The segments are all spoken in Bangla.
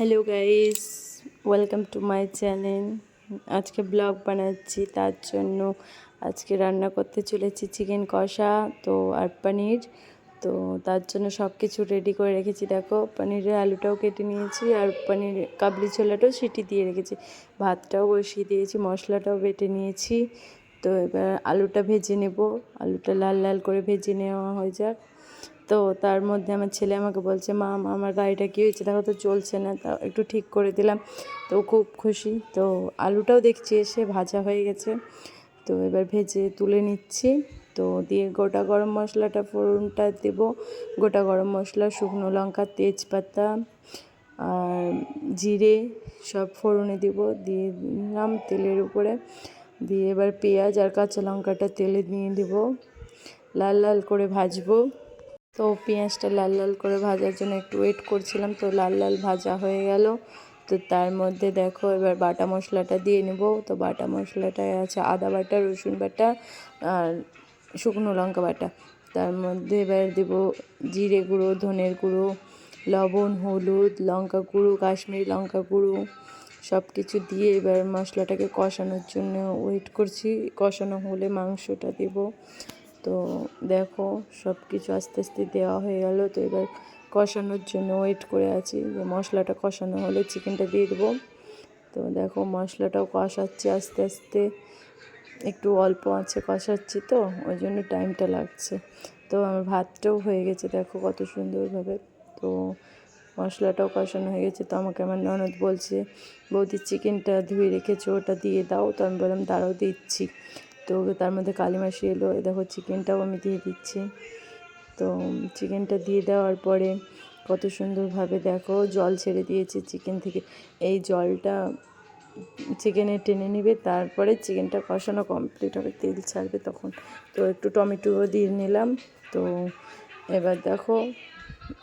Hello guys, welcome to my channel. আজকে ব্লগ বানাচ্ছি, তার জন্য আজকে রান্না করতে চলেছি চিকেন কষা আর পনির। তো তার জন্য সব কিছু রেডি করে রেখেছি। দেখো, পনিরের আলুটাও কেটে নিয়েছি আর পনির কাবলি ছোলাটাও সিটি দিয়ে রেখেছি, ভাতটাও বসিয়ে দিয়েছি, মশলাটাও বেটে নিয়েছি। তো এবার আলুটা ভেজে নেব, আলুটা লাল লাল করে ভেজে নেওয়া হয়ে যাক। তো তার মধ্যে আমার ছেলে আমাকে বলছে, মা আমার গাড়িটা কী হয়েছে, দেখো তো চলছে না। তা একটু ঠিক করে দিলাম, তো খুব খুশি। তো আলুটাও দেখছি এসে ভাজা হয়ে গেছে। তো এবার ভেজে তুলে নিচ্ছি। তো দিয়ে গোটা গরম মশলাটা ফোড়নটা দেবো, গোটা গরম মশলা, শুকনো লঙ্কা, তেজপাতা আর জিরে সব ফোড়নে দেবো। দিয়ে দিলাম তেলের উপরে, দিয়ে এবার পেঁয়াজ আর কাঁচা লঙ্কাটা তেলে দিয়ে দেবো, লাল লাল করে ভাজবো। তো পেঁয়াজটা লাল লাল করে ভাজার জন্য একটু ওয়েট করছিলাম। তো লাল লাল ভাজা হয়ে গেল। তো তার মধ্যে দেখো এবার বাটা মশলাটা দিয়ে নেব। তো বাটা মশলাটায় আছে আদা বাটা, রসুন বাটা আর শুকনো লঙ্কা বাটা। তার মধ্যে এবার দেবো জিরে গুঁড়ো, ধনের গুঁড়ো, লবণ, হলুদ, লঙ্কা গুঁড়ো, কাশ্মীরি লঙ্কা গুঁড়ো সব কিছু দিয়ে এবার মশলাটাকে কষানোর জন্য ওয়েট করছি। কষানো হলে মাংসটা দেবো। তো দেখো সব কিছু আস্তে আস্তে দেওয়া হয়ে গেল। তো এবার কষানোর জন্য ওয়েট করে আছি, যে মশলাটা কষানো হলে চিকেনটা দিয়ে দেবো। তো দেখো মশলাটাও কষাচ্ছি আস্তে আস্তে, একটু অল্প আছে কষাচ্ছি, তো ওই জন্য টাইমটা লাগছে। তো আমার ভাতটাও হয়ে গেছে, দেখো কত সুন্দরভাবে। তো মশলাটাও কষানো হয়ে গেছে। তো আমাকে আমার ননদ বলছে, বৌদি চিকেনটা ধুয়ে রেখেছো, ওটা দিয়ে দাও। তো আমি বললাম দাঁড়াও দিচ্ছি। তো তার মধ্যে কালিমাসি এলো, দেখো চিকেনটাও আমি দিয়ে দিচ্ছি। তো চিকেনটা দিয়ে দেওয়ার পরে কত সুন্দরভাবে দেখো জল ছেড়ে দিয়েছে চিকেন থেকে। এই জলটা চিকেনে টেনে নেবে, তারপরে চিকেনটা কষানো কমপ্লিট হবে, তেল ছাড়বে তখন। তো একটু টমেটোও দিয়ে নিলাম। তো এবার দেখো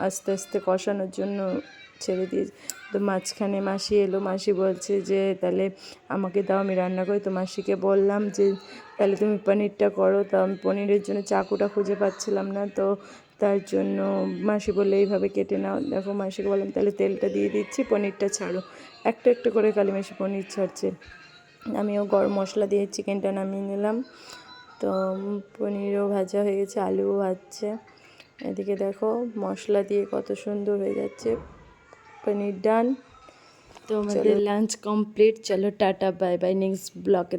আস্তে আস্তে কষানোর জন্য ছেড়ে দিয়ে, তো মাঝখানে মাসি এলো। মাসি বলছে যে তাহলে আমাকে দাও, আমি রান্না করি। তো মাসিকে বললাম যে তাহলে তুমি পনিরটা করো। তো আমি পনিরের জন্য চাকুটা খুঁজে পাচ্ছিলাম না, তো তার জন্য মাসি বললে এইভাবে কেটে নাও। দেখো মাসিকে বললাম তাহলে তেলটা দিয়ে দিচ্ছি, পনিরটা ছাড়ো। একটা একটা করে কালিমাসি পনির ছাড়ছে। আমিও গরম মশলা দিয়ে চিকেনটা নামিয়ে নিলাম। তো পনিরও ভাজা হয়ে গেছে, আলুও ভাজছে। এদিকে দেখো মশলা দিয়ে কত সুন্দর হয়ে যাচ্ছে, পনির ডান। তো আমাদের লাঞ্চ কমপ্লিট। চলো টাটা, বাই বাই, নেক্সট ব্লগে।